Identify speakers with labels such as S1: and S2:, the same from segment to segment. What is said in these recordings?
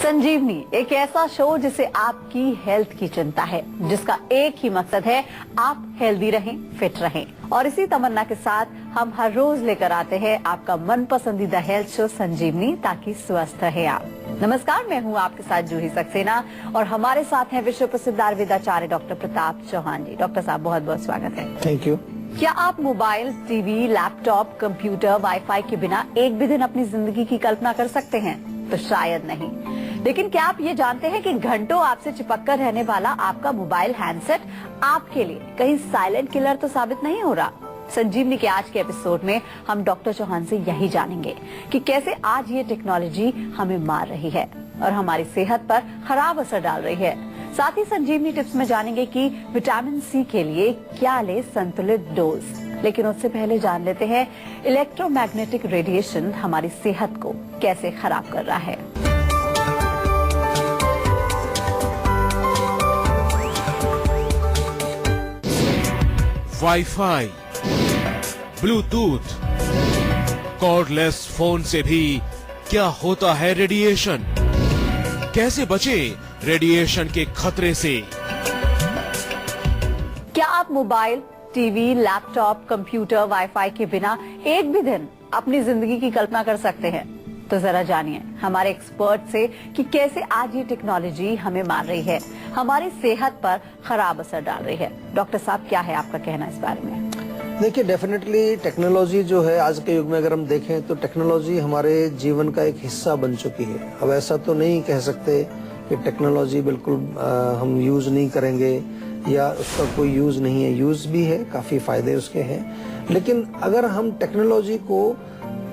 S1: संजीवनी एक ऐसा शो जिसे आपकी हेल्थ की चिंता है, जिसका एक ही मकसद है आप हेल्दी रहें, फिट रहें। और इसी तमन्ना के साथ हम हर रोज लेकर आते हैं आपका मन पसंदीदा हेल्थ शो संजीवनी, ताकि स्वस्थ रहे आप। नमस्कार, मैं हूं आपके साथ जूही सक्सेना और हमारे साथ हैं विश्व प्रसिद्ध आयुर्वेदाचार्य डॉक्टर प्रताप चौहान जी। डॉक्टर साहब, बहुत बहुत स्वागत है।
S2: Thank you.
S1: क्या आप mobile, TV, laptop, computer, wifi के बिना एक भी दिन अपनी जिंदगी की कल्पना कर सकते हैं? तो शायद नहीं। लेकिन क्या आप ये जानते हैं कि घंटों आपसे चिपक कर रहने वाला आपका मोबाइल हैंडसेट आपके लिए कहीं साइलेंट किलर तो साबित नहीं हो रहा? संजीवनी के आज के एपिसोड में हम डॉक्टर चौहान से यही जानेंगे कि कैसे आज ये टेक्नोलॉजी हमें मार रही है और हमारी सेहत पर खराब असर डाल रही है। साथ ही संजीवनी टिप्स में जानेंगे कि विटामिन सी के लिए क्या ले संतुलित डोज। लेकिन उससे पहले जान लेते हैं इलेक्ट्रोमैग्नेटिक रेडिएशन हमारी सेहत को कैसे खराब कर रहा है।
S3: वाईफाई, ब्लूटूथ, कॉर्डलेस फोन से भी क्या होता है रेडिएशन? कैसे बचें रेडिएशन के खतरे से?
S1: क्या आप mobile, TV, laptop, computer, wifi के बिना एक भी दिन अपनी जिंदगी की कल्पना कर सकते हैं? तो जरा जानिए हमारे एक्सपर्ट से कि कैसे आज ये टेक्नोलॉजी हमें मार रही है, हमारी सेहत पर खराब असर डाल रही है। डॉक्टर साहब, क्या है आपका कहना इस बारे में?
S2: देखिए, डेफिनेटली टेक्नोलॉजी जो है आज के युग में अगर हम देखें तो टेक्नोलॉजी हमारे जीवन का एक हिस्सा बन चुकी है। अब ऐसा तो नहीं कह सकते कि टेक्नोलॉजी बिल्कुल हम यूज नहीं करेंगे या उसका कोई यूज नहीं है। यूज भी है, काफी फायदे उसके हैं, लेकिन अगर हम टेक्नोलॉजी को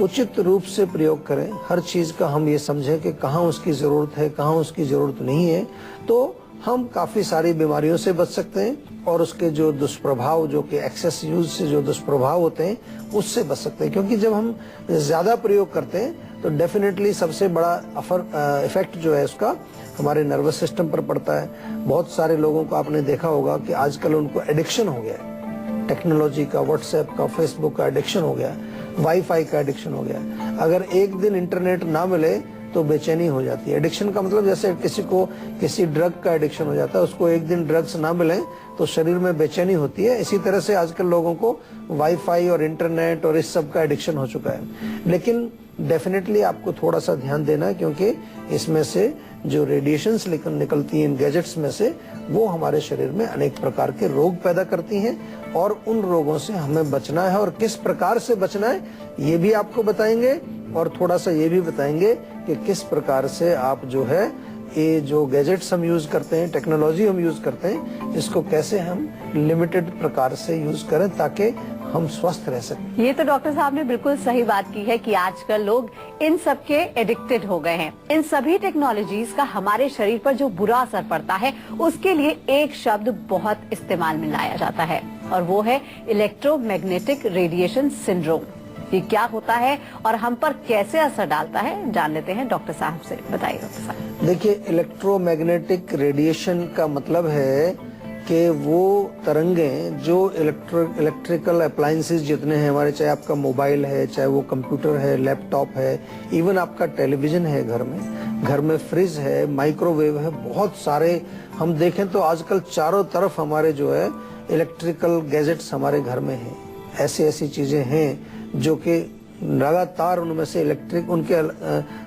S2: उचित रूप से प्रयोग करें, हर चीज का हम ये समझें कि कहाँ उसकी जरूरत है, कहाँ उसकी जरूरत नहीं है, तो हम काफी सारी बीमारियों से बच सकते हैं और उसके जो दुष्प्रभाव, जो कि एक्सेस यूज से जो दुष्प्रभाव होते हैं, उससे बच सकते हैं। क्योंकि जब हम ज्यादा प्रयोग करते हैं तो डेफिनेटली सबसे बड़ा इफेक्ट जो है उसका हमारे नर्वस सिस्टम पर पड़ता है। बहुत सारे लोगों को आपने देखा होगा कि आजकल उनको एडिक्शन हो गया है, टेक्नोलॉजी का, व्हाट्सएप का, फेसबुक का एडिक्शन हो गया है, वाईफाई का एडिक्शन हो गया है। अगर एक दिन इंटरनेट ना मिले तो बेचैनी हो जाती है। एडिक्शन का मतलब जैसे किसी को किसी ड्रग का एडिक्शन हो जाता है, उसको एक दिन ड्रग्स ना मिले तो शरीर में बेचैनी होती है। इसी तरह से आजकल लोगों को वाईफाई और इंटरनेट और इस सब का एडिक्शन हो चुका है। लेकिन डेफिनेटली आपको थोड़ा सा ध्यान देना है, क्योंकि इसमें से जो रेडिएशंस निकलती हैं इन गैजेट्स में से, वो हमारे शरीर में अनेक प्रकार के रोग पैदा करती हैं और उन रोगों से हमें बचना है। और किस प्रकार से बचना है ये भी आपको बताएंगे और थोड़ा सा ये भी बताएंगे कि किस प्रकार से आप जो है ये जो गैजेट्स हम यूज करते हैं, टेक्नोलॉजी हम यूज करते हैं, इसको कैसे हम लिमिटेड प्रकार से यूज करें ताकि हम स्वस्थ रह सकें।
S1: ये तो डॉक्टर साहब ने बिल्कुल सही बात की है कि आजकल लोग इन सब के एडिक्टेड हो गए हैं। इन सभी टेक्नोलॉजीज का हमारे शरीर पर जो बुरा असर पड़ता है, उसके लिए एक शब्द बहुत इस्तेमाल में लाया जाता है और वो है इलेक्ट्रोमैग्नेटिक रेडिएशन सिंड्रोम। ये क्या होता है और हम पर कैसे असर डालता है, जान लेते हैं डॉक्टर साहब से। बताइए डॉक्टर साहब।
S2: देखिए, इलेक्ट्रोमैग्नेटिक रेडिएशन का मतलब है कि वो तरंगें जो इलेक्ट्रिकल अप्लायंसेस जितने हैं हमारे, चाहे आपका मोबाइल है, चाहे वो कंप्यूटर है, लैपटॉप है, इवन आपका टेलीविजन है घर में फ्रिज है, माइक्रोवेव है, बहुत सारे हम देखें तो आजकल चारों तरफ हमारे जो है इलेक्ट्रिकल गैजेट्स हमारे घर में हैं। ऐसी चीजें हैं जो कि लगातार उनमें से उनके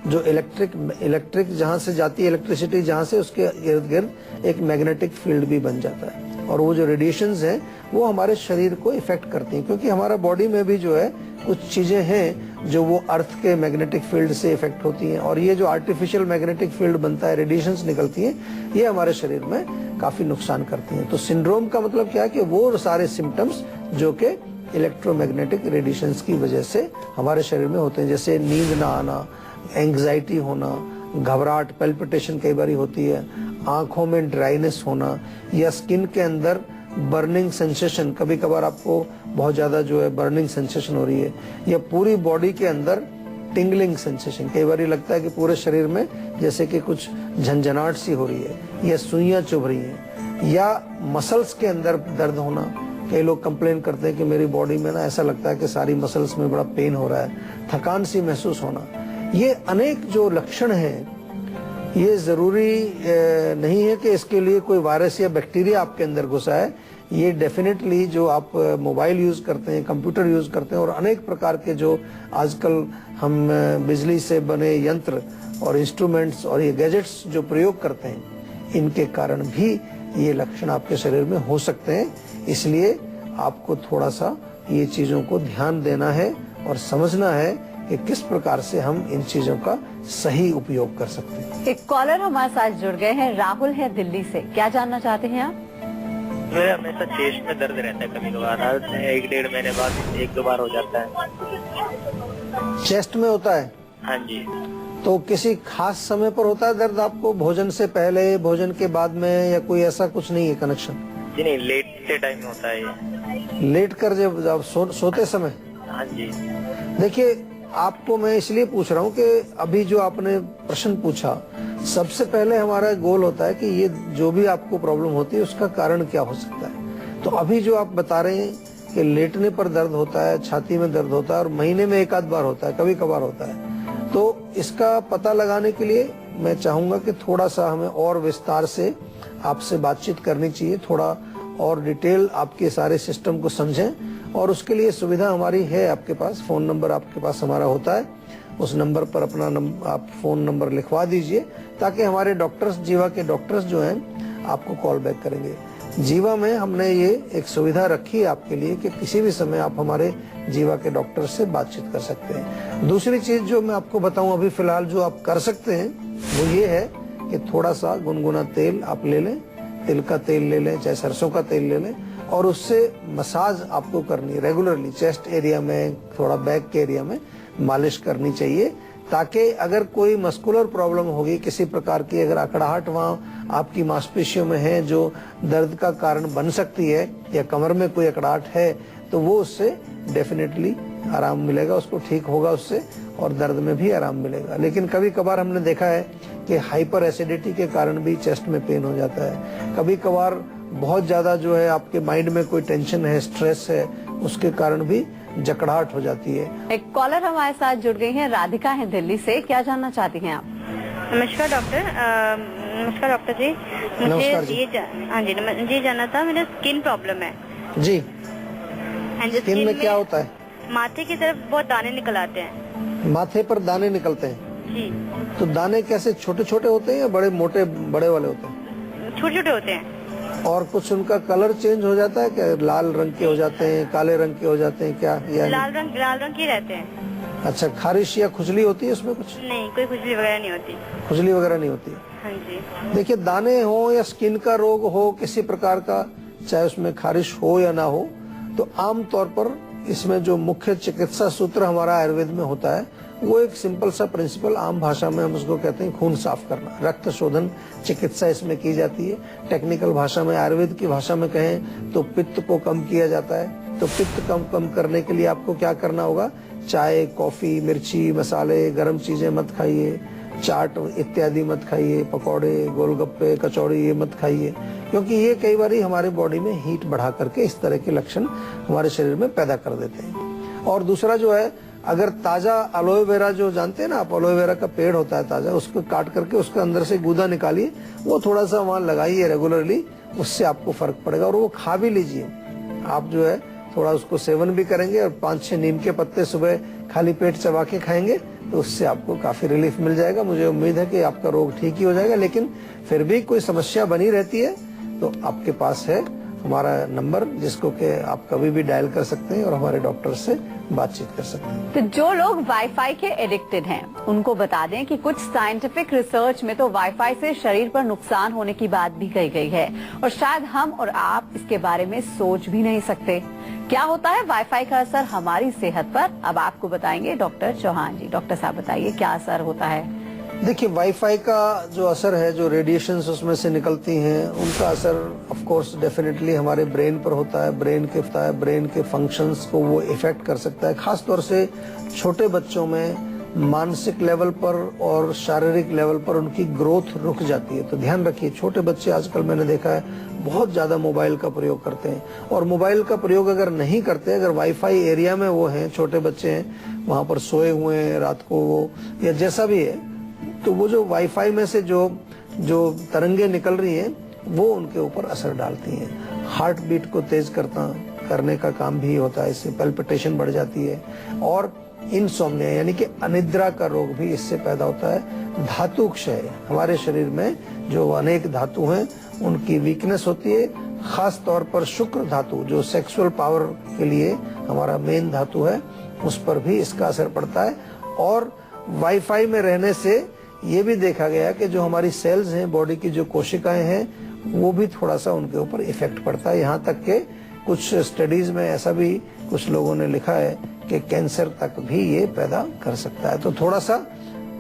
S2: जो इलेक्ट्रिक जहां से जाती है इलेक्ट्रिसिटी, जहां से उसके इर्द गिर्द एक मैग्नेटिक फील्ड भी बन जाता है और वो जो रेडिएशंस हैं वो हमारे शरीर को इफेक्ट करती हैं। क्योंकि हमारा बॉडी में भी जो है कुछ चीजें हैं जो वो अर्थ के मैग्नेटिक फील्ड से इफेक्ट होती हैं और ये जो आर्टिफिशियल मैग्नेटिक फील्ड बनता है, रेडिएशंस निकलती हैं, ये हमारे शरीर में काफी नुकसान करती हैं। तो सिंड्रोम का मतलब क्या है कि वो सारे सिम्टम्स जो कि इलेक्ट्रोमैग्नेटिक रेडिएशंस की वजह से हमारे शरीर में होते हैं, जैसे नींद ना आना, एंग्जाइटी होना, घबराहट, पैल्पिटेशन कई बार होती है, आंखों में ड्राइनेस होना या स्किन के अंदर बर्निंग सेंसेशन, कभी कभार आपको बहुत ज्यादा जो है बर्निंग सेंसेशन हो रही है, या पूरी बॉडी के अंदर टिंगलिंग सेंसेशन, कई बार लगता है कि पूरे शरीर में जैसे कि कुछ झंझनाहट सी हो रही है या सुइयां चुभ रही है, या मसल्स के अंदर दर्द होना। कई लोग कंप्लेन करते हैं कि मेरी बॉडी में ना ऐसा लगता है कि सारी मसल्स में बड़ा पेन हो रहा है, थकान सी महसूस होना। ये अनेक जो लक्षण हैं ये जरूरी नहीं है कि इसके लिए कोई वायरस या बैक्टीरिया आपके अंदर घुसा है। ये डेफिनेटली जो आप मोबाइल यूज करते हैं, कंप्यूटर यूज करते हैं और अनेक प्रकार के जो आजकल हम बिजली से बने यंत्र और इंस्ट्रूमेंट्स और ये गैजेट्स जो प्रयोग करते हैं, इनके कारण भी ये लक्षण आपके शरीर में हो सकते हैं। इसलिए आपको थोड़ा सा ये चीजों को ध्यान देना है और समझना है कि किस प्रकार से हम इन चीजों का सही उपयोग कर सकते हैं।
S1: एक कॉलर हमारे साथ जुड़ गए हैं, राहुल है दिल्ली से। क्या जानना चाहते हैं आप?
S4: मेरा हमेशा चेस्ट में दर्द रहता है, कभी कभार 1-1.5 महीने बाद 1-2 बार हो जाता है।
S2: चेस्ट में होता है?
S4: हाँ जी।
S2: तो किसी खास समय पर होता है दर्द आपको, भोजन से पहले, भोजन के बाद में, या कोई ऐसा कुछ नहीं है कनेक्शन?
S4: जी नहीं, लेटते टाइम होता है ये।
S2: लेट कर जब सोते समय?
S4: हाँ जी।
S2: देखिए, आपको मैं इसलिए पूछ रहा हूँ कि अभी जो आपने प्रश्न पूछा, सबसे पहले हमारा गोल होता है कि ये जो भी आपको प्रॉब्लम होती है उसका कारण क्या हो सकता है। तो अभी जो आप बता रहे हैं कि लेटने पर दर्द होता है, छाती में दर्द होता है और महीने में 1 आध बार होता है, कभी कभार होता है, तो इसका पता लगाने के लिए मैं चाहूंगा कि थोड़ा सा हमें और विस्तार से आपसे बातचीत करनी चाहिए, थोड़ा और डिटेल आपके सारे सिस्टम को समझें। और उसके लिए सुविधा हमारी है आपके पास, फोन नंबर आपके पास हमारा होता है, उस नंबर पर अपना आप फोन नंबर लिखवा दीजिए ताकि हमारे डॉक्टर्स, जीवा के डॉक्टर्स जो हैं आपको कॉल बैक करेंगे। जीवा में हमने ये एक सुविधा रखी है आपके लिए कि किसी भी समय आप हमारे जीवा के डॉक्टर से बातचीत कर सकते हैं। दूसरी चीज जो मैं आपको बताऊं अभी फिलहाल जो आप कर सकते हैं वो ये है कि थोड़ा सा गुनगुना तेल आप ले लें, तिल का तेल ले लें, चाहे सरसों का तेल ले लें, और उससे मसाज आपको करनी रेगुलरली, चेस्ट एरिया में, थोड़ा बैक के एरिया में मालिश करनी चाहिए, ताकि अगर कोई मस्कुलर प्रॉब्लम होगी किसी प्रकार की, अगर अकड़ाहट वहाँ आपकी मांसपेशियों में है जो दर्द का कारण बन सकती है, या कमर में कोई अकड़ाहट है, तो वो उससे डेफिनेटली आराम मिलेगा, उसको ठीक होगा उससे, और दर्द में भी आराम मिलेगा। लेकिन कभी कभार हमने देखा है कि हाइपर एसिडिटी के कारण भी चेस्ट में पेन हो जाता है। कभी कभार बहुत ज्यादा जो है आपके माइंड में कोई टेंशन है, स्ट्रेस है, उसके कारण भी जकड़ाहट हो जाती है।
S1: एक कॉलर हमारे साथ जुड़ गई हैं, राधिका है दिल्ली से। क्या जानना चाहती हैं आप?
S5: नमस्कार डॉक्टर। नमस्कार डॉक्टर जी।
S2: नमस्कार जी।
S5: हाँ जी, मुझे जानना था, मेरा स्किन प्रॉब्लम है।
S2: जी,
S5: हाँ जी।
S2: स्किन में क्या होता है?
S5: माथे की तरफ बहुत दाने निकल आते हैं।
S2: माथे पर दाने निकलते हैं?
S5: जी।
S2: तो दाने कैसे, छोटे छोटे होते हैं या बड़े मोटे बड़े वाले होते हैं?
S5: छोटे छोटे होते हैं।
S2: और कुछ उनका कलर चेंज हो जाता है क्या? लाल रंग के हो जाते हैं, काले रंग के हो जाते हैं क्या? या
S5: लाल रंग के रहते हैं।
S2: अच्छा, खारिश या खुजली होती है उसमें कुछ?
S5: नहीं, कोई खुजली वगैरह नहीं होती।
S2: खुजली वगैरह नहीं होती?
S5: हाँ जी।
S2: देखिए, दाने हो या स्किन का रोग हो किसी प्रकार का, चाहे उसमें खारिश हो या ना हो, तो आम तौर पर इसमें जो मुख्य चिकित्सा सूत्र हमारा आयुर्वेद में होता है वो एक सिंपल सा प्रिंसिपल, आम भाषा में हम उसको कहते हैं खून साफ करना, रक्त शोधन चिकित्सा इसमें की जाती है। टेक्निकल भाषा में, आयुर्वेद की भाषा में कहें तो पित्त को कम किया जाता है। तो पित्त कम करने के लिए आपको क्या करना होगा? चाय, कॉफी, मिर्ची, मसाले, गर्म चीजें मत खाइए, चाट इत्यादि मत खाइए, पकौड़े, गोलगप्पे, कचौड़ी ये मत खाइए, क्योंकि ये कई बार हमारे बॉडी में हीट बढ़ा करके इस तरह के लक्षण हमारे शरीर में पैदा कर देते हैं। और दूसरा जो है, अगर ताजा एलोवेरा जो जानते हैं ना आप, एलोवेरा का पेड़ होता है ताजा, उसको काट करके उसके अंदर से गूदा निकालिए, वो थोड़ा सा वहाँ लगाइए रेगुलरली, उससे आपको फर्क पड़ेगा। और वो खा भी लीजिए आप, जो है थोड़ा उसको सेवन भी करेंगे और 5-6 नीम के पत्ते सुबह खाली पेट चबा के खाएंगे तो उससे आपको काफी रिलीफ मिल जाएगा। मुझे उम्मीद है कि आपका रोग ठीक ही हो जाएगा। लेकिन फिर भी कोई समस्या बनी रहती है तो आपके पास है हमारा नंबर, जिसको कि आप कभी भी डायल कर सकते हैं और हमारे डॉक्टर से बातचीत कर सकते हैं।
S1: तो जो लोग वाईफाई के एडिक्टेड हैं, उनको बता दें कि कुछ साइंटिफिक रिसर्च में तो वाईफाई से शरीर पर नुकसान होने की बात भी कही गई है, और शायद हम और आप इसके बारे में सोच भी नहीं सकते। क्या होता है वाईफाई का असर हमारी सेहत पर, अब आपको बताएंगे डॉक्टर चौहान जी। डॉक्टर साहब बताइए क्या असर होता है?
S2: देखिए, वाईफाई का जो असर है, जो रेडिएशंस उसमें से निकलती हैं, उनका असर ऑफ कोर्स डेफिनेटली हमारे ब्रेन पर होता है। ब्रेन के फंक्शंस को वो इफेक्ट कर सकता है। खास तौर से छोटे बच्चों में मानसिक लेवल पर और शारीरिक लेवल पर उनकी ग्रोथ रुक जाती है। तो ध्यान रखिए, छोटे बच्चे आजकल मैंने देखा है बहुत ज्यादा मोबाइल का प्रयोग करते हैं, और मोबाइल का प्रयोग अगर नहीं करते, अगर वाईफाई एरिया में वो हैं, छोटे बच्चे हैं, वहां पर सोए हुए हैं रात को वो, या जैसा भी है, तो वो जो वाईफाई में से जो तरंगे निकल रही हैं वो उनके ऊपर असर डालती हैं। हार्ट बीट को तेज करने का काम भी होता है, इससे पल्पिटेशन बढ़ जाती है। और इनसोम्निया यानी कि अनिद्रा का रोग भी इससे पैदा होता है। धातु क्षय, हमारे शरीर में जो अनेक धातु हैं उनकी वीकनेस होती है, खास तौर पर शुक्र धातु जो सेक्सुअल पावर के लिए हमारा मेन धातु है, उस पर भी इसका असर पड़ता है। और वाईफाई में रहने से ये भी देखा गया कि जो हमारी सेल्स हैं, बॉडी की जो कोशिकाएं हैं, वो भी थोड़ा सा उनके ऊपर इफेक्ट पड़ता है। यहाँ तक के कुछ स्टडीज में ऐसा भी कुछ लोगों ने लिखा है कि कैंसर तक भी ये पैदा कर सकता है। तो थोड़ा सा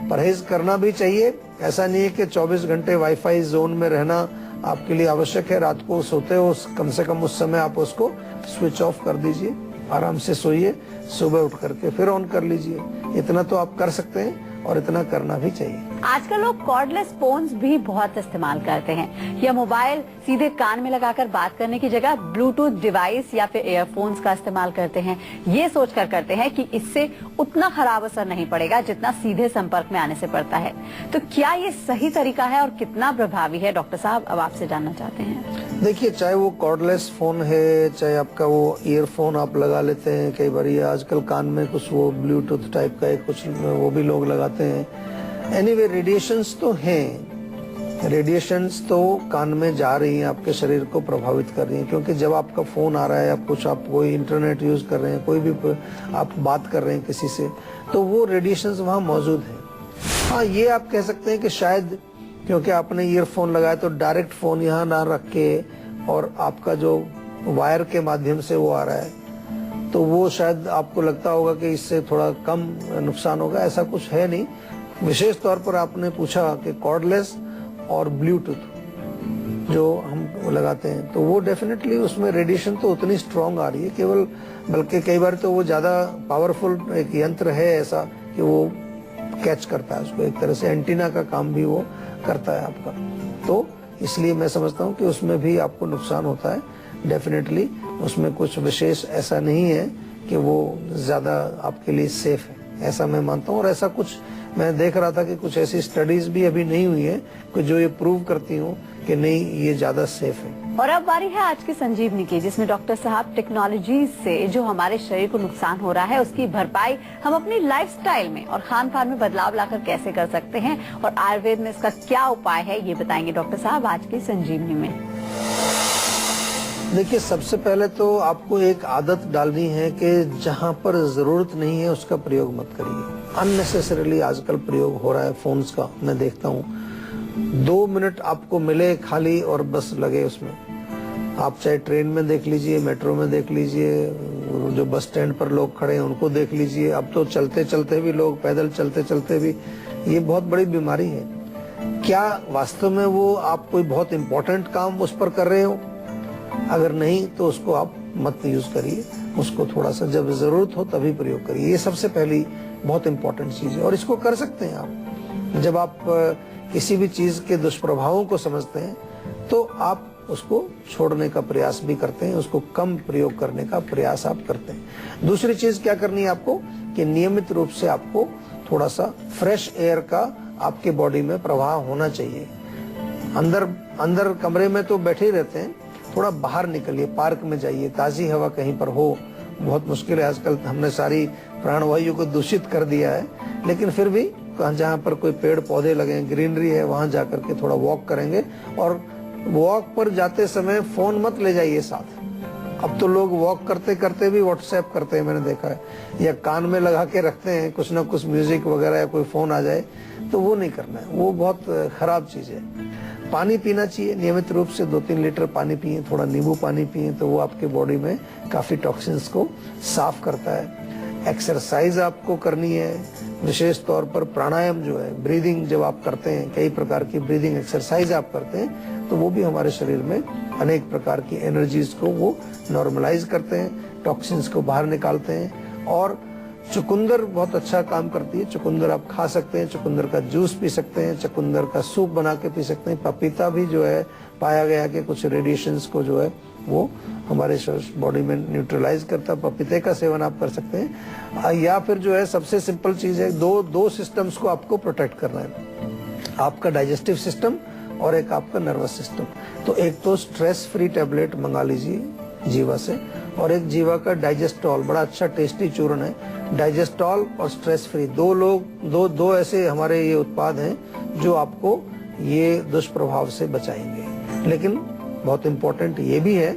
S2: परहेज करना भी चाहिए। ऐसा नहीं है कि 24 घंटे वाईफाई जोन में रहना आपके लिए आवश्यक है। रात को सोते हो कम से कम उस समय आप उसको स्विच ऑफ कर दीजिए, आराम से सोइए, सुबह उठ करके फिर ऑन कर लीजिए। इतना तो आप कर सकते हैं और इतना करना भी चाहिए।
S1: आजकल लोग कॉर्डलेस फोन्स भी बहुत इस्तेमाल करते हैं। यह मोबाइल सीधे कान में लगाकर बात करने की जगह ब्लूटूथ डिवाइस या फिर ईयरफोन्स का इस्तेमाल करते हैं। ये सोचकर करते हैं कि इससे उतना खराब असर नहीं पड़ेगा जितना सीधे संपर्क में आने से पड़ता है। तो क्या ये सही तरीका है और कितना प्रभावी है? डॉक्टर साहब, अब आपसे जानना चाहते हैं।
S2: देखिए, चाहे वो कॉर्डलेस फोन है, चाहे आपका वो ईयरफोन आप लगा लेते हैं, कई बार ये आजकल कान में कुछ वो ब्लूटूथ टाइप का है, कुछ वो भी लोग लगाते हैं। एनीवे, रेडिएशंस तो हैं, रेडिएशंस तो कान में जा रही हैं, आपके शरीर को प्रभावित कर रही हैं। क्योंकि जब आपका फोन आ रहा है, आप कोई इंटरनेट यूज कर रहे हैं, कोई भी आप बात कर रहे हैं किसी से, तो वो रेडिएशंस वहाँ मौजूद है। हाँ, ये आप कह सकते हैं कि शायद क्योंकि आपने ईयरफोन लगाया तो डायरेक्ट फोन यहाँ ना रख के और आपका जो वायर के माध्यम से वो आ रहा है, तो वो शायद आपको लगता होगा कि इससे थोड़ा कम नुकसान होगा। ऐसा कुछ है नहीं। विशेष तौर पर आपने पूछा कि कॉर्डलेस और ब्लूटूथ जो हम लगाते हैं, तो वो डेफिनेटली उसमें रेडिएशन तो उतनी स्ट्रांग आ रही है, केवल बल्कि कई बार तो वो ज्यादा पावरफुल एक यंत्र है ऐसा कि वो कैच करता है उसको, एक तरह से एंटीना का काम भी वो करता है आपका। तो इसलिए मैं समझता हूँ कि उसमें भी आपको नुकसान होता है। डेफिनेटली उसमें कुछ विशेष ऐसा नहीं है कि वो ज्यादा आपके लिए सेफ है, ऐसा मैं मानता हूँ। और ऐसा कुछ मैं देख रहा था कि कुछ ऐसी स्टडीज भी अभी नहीं हुई है कि जो ये प्रूव करती हूँ कि नहीं ये ज्यादा सेफ है।
S1: और अब बारी है आज की संजीवनी की, जिसमें डॉक्टर साहब टेक्नोलॉजी से जो हमारे शरीर को नुकसान हो रहा है उसकी भरपाई हम अपनी लाइफस्टाइल में और खान पान में बदलाव लाकर कैसे कर सकते हैं, और आयुर्वेद में इसका क्या उपाय है, ये बताएंगे डॉक्टर साहब आज की संजीवनी में।
S2: देखिए, सबसे पहले तो आपको एक आदत डालनी है कि जहाँ पर जरूरत नहीं है उसका प्रयोग मत करिए। अननेसेसरीली आजकल प्रयोग हो रहा है फोन्स का, मैं देखता हूँ। 2 मिनट आपको मिले खाली और बस लगे उसमें। आप चाहे ट्रेन में देख लीजिए, मेट्रो में देख लीजिए, जो बस स्टैंड पर लोग खड़े हैं उनको देख लीजिए। अब तो चलते चलते भी लोग, पैदल चलते चलते भी, ये बहुत बड़ी बीमारी है। क्या वास्तव में वो आप कोई बहुत इंपॉर्टेंट काम उस पर कर रहे हो? अगर नहीं तो उसको आप मत यूज करिए, उसको थोड़ा सा जब जरूरत हो तभी प्रयोग करिए। ये सबसे पहली बहुत इंपॉर्टेंट चीज है और इसको कर सकते हैं आप। जब आप किसी भी चीज के दुष्प्रभावों को समझते हैं तो आप उसको छोड़ने का प्रयास भी करते हैं, उसको कम प्रयोग करने का प्रयास आप करते हैं। दूसरी चीज क्या करनी है आपको कि नियमित रूप से आपको थोड़ा सा फ्रेश एयर का आपके बॉडी में प्रवाह होना चाहिए। अंदर कमरे में तो बैठे ही रहते हैं, थोड़ा बाहर निकलिए, पार्क में जाइए, ताजी हवा कहीं पर हो। बहुत मुश्किल है आजकल, हमने सारी प्राणवायु को दूषित कर दिया है, लेकिन फिर भी जहाँ पर कोई पेड़ पौधे लगे, ग्रीनरी है, वहां जाकर के थोड़ा वॉक करेंगे। और वॉक पर जाते समय फोन मत ले जाइए साथ। अब तो लोग वॉक करते करते भी व्हाट्सएप करते हैं, मैंने देखा है, या कान में लगा के रखते हैं कुछ ना कुछ म्यूजिक वगैरह, या कोई फोन आ जाए, तो वो नहीं करना है, वो बहुत खराब चीज है। पानी पीना चाहिए नियमित रूप से, 2-3 लीटर पानी पिए, थोड़ा नींबू पानी पिए, तो वो आपके बॉडी में काफी टॉक्सिन्स को साफ करता है। एक्सरसाइज आपको करनी है, विशेष तौर पर प्राणायाम जो है, ब्रीदिंग जब आप करते हैं, कई प्रकार की ब्रीदिंग एक्सरसाइज आप करते हैं, तो वो भी हमारे शरीर में अनेक प्रकार की एनर्जीज को वो नॉर्मलाइज करते हैं, टॉक्सिन्स को बाहर निकालते हैं। और चुकंदर बहुत अच्छा काम करती है। चुकंदर आप खा सकते हैं, चुकंदर का जूस पी सकते हैं, चुकंदर का सूप बना के पी सकते हैं। पपीता भी जो है पाया गया कि कुछ रेडिएशंस को जो है वो हमारे बॉडी में न्यूट्रलाइज करता है। पपीते का सेवन आप कर सकते हैं, या फिर जो है सबसे सिंपल चीज है, दो सिस्टम्स को आपको प्रोटेक्ट करना है, आपका डाइजेस्टिव सिस्टम और एक आपका नर्वस सिस्टम। तो एक तो स्ट्रेस फ्री टैबलेट मंगा लीजिए जीवा से, और एक जीवा का डाइजेस्टॉल, बड़ा अच्छा टेस्टी चूर्ण है। डाइजेस्टॉल और स्ट्रेस फ्री दो ऐसे हमारे ये उत्पाद हैं जो आपको ये दुष्प्रभाव से बचाएंगे। लेकिन बहुत इंपॉर्टेंट ये भी है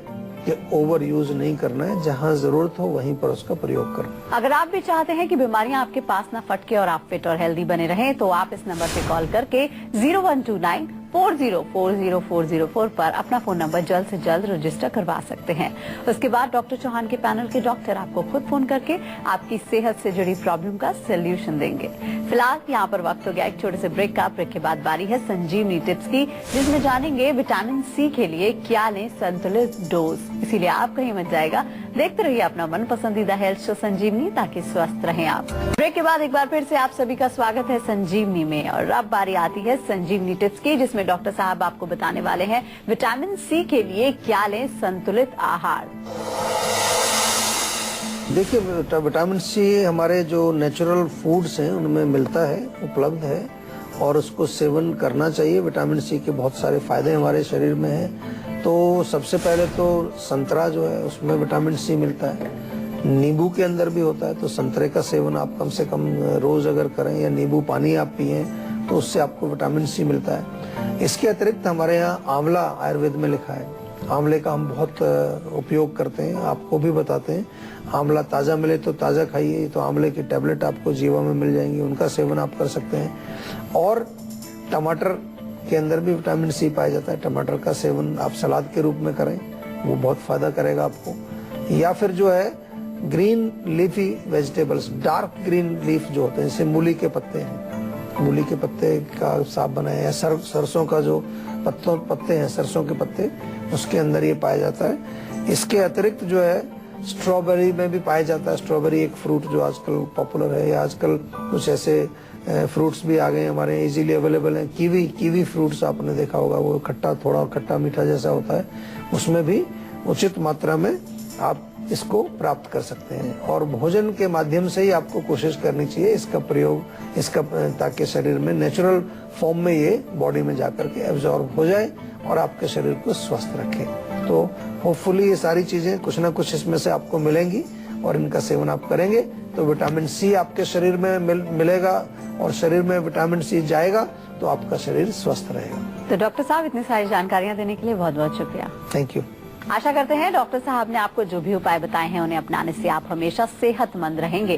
S2: कि ओवर यूज नहीं करना है, जहां जरूरत हो वहीं पर उसका प्रयोग करना।
S1: अगर आप भी चाहते हैं कि बीमारियां आपके पास ना फटके और आप फिट और हेल्दी बने रहें, तो आप इस नंबर पे कॉल करके 0129404004 पर अपना फोन नंबर जल्द से जल्द रजिस्टर करवा सकते हैं। उसके बाद डॉक्टर चौहान के पैनल के डॉक्टर आपको खुद फोन करके आपकी सेहत से जुड़ी प्रॉब्लम का सोल्यूशन देंगे। फिलहाल यहाँ पर वक्त हो गया एक छोटे से ब्रेक का। ब्रेक के बाद बारी है संजीवनी टिप्स की, जिसमें जानेंगे विटामिन सी के लिए क्या लें संतुलित डोज। इसीलिए आप कहीं मत जाएगा, देखते रहिए अपना मन पसंदीदा हेल्थ शो संजीवनी, ताकि स्वस्थ रहें आप। ब्रेक के बाद एक बार फिर से आप सभी का स्वागत है संजीवनी में, और अब बारी आती है संजीवनी टिप्स की, जिसमें डॉक्टर साहब आपको बताने वाले हैं विटामिन सी के लिए क्या लें संतुलित आहार।
S2: देखिए, विटामिन सी हमारे जो नेचुरल फूड्स हैं उनमें मिलता है, उपलब्ध है, और उसको सेवन करना चाहिए। विटामिन सी के बहुत सारे फायदे हमारे शरीर में हैं। तो सबसे पहले तो संतरा जो है उसमें विटामिन सी मिलता है, नींबू के अंदर भी होता है। तो संतरे का सेवन आप कम से कम रोज अगर करें, या नींबू पानी आप पिए, तो उससे आपको विटामिन सी मिलता है। इसके अतिरिक्त हमारे यहाँ आंवला आयुर्वेद में लिखा है, आंवले का हम बहुत उपयोग करते हैं, आपको भी बताते हैं। आंवला ताजा मिले तो ताजा खाइए, तो आंवले की टैबलेट आपको जीवा में मिल जाएंगी, उनका सेवन आप कर सकते हैं। और टमाटर के अंदर भी विटामिन सी पाया जाता है, टमाटर का सेवन आप सलाद के रूप में करें, वो बहुत फायदा करेगा आपको। या फिर जो है green leafy vegetables, dark green leaf जो होते हैं, जैसे मूली के पत्ते हैं, मूली के पत्ते का साग बनाया, या सरसों का जो पत्ते हैं, सरसों के पत्ते, उसके अंदर ये पाया जाता है। इसके अतिरिक्त जो है स्ट्रॉबेरी में भी पाया जाता है। स्ट्रॉबेरी एक फ्रूट जो आजकल पॉपुलर है, या आजकल कुछ ऐसे फ्रूट्स भी आ गए हमारे, इजीली अवेलेबल हैं। कीवी फ्रूट्स आपने देखा होगा, वो खट्टा, थोड़ा खट्टा मीठा जैसा होता है, उसमें भी उचित मात्रा में आप इसको प्राप्त कर सकते हैं। और भोजन के माध्यम से ही आपको कोशिश करनी चाहिए इसका प्रयोग, ताकि शरीर में नेचुरल फॉर्म में ये बॉडी में जाकर के एब्जॉर्ब हो जाए और आपके शरीर को स्वस्थ रखे। तो होपफुली ये सारी चीजें कुछ ना कुछ इसमें से आपको मिलेंगी, और इनका सेवन आप करेंगे तो विटामिन सी आपके शरीर में मिलेगा, और शरीर में विटामिन सी जाएगा तो आपका शरीर स्वस्थ रहेगा।
S1: तो डॉक्टर साहब, इतनी सारी जानकारियां देने के लिए बहुत बहुत शुक्रिया।
S2: Thank you.
S1: आशा करते हैं डॉक्टर साहब ने आपको जो भी उपाय बताए हैं उन्हें अपनाने से आप हमेशा सेहतमंद रहेंगे।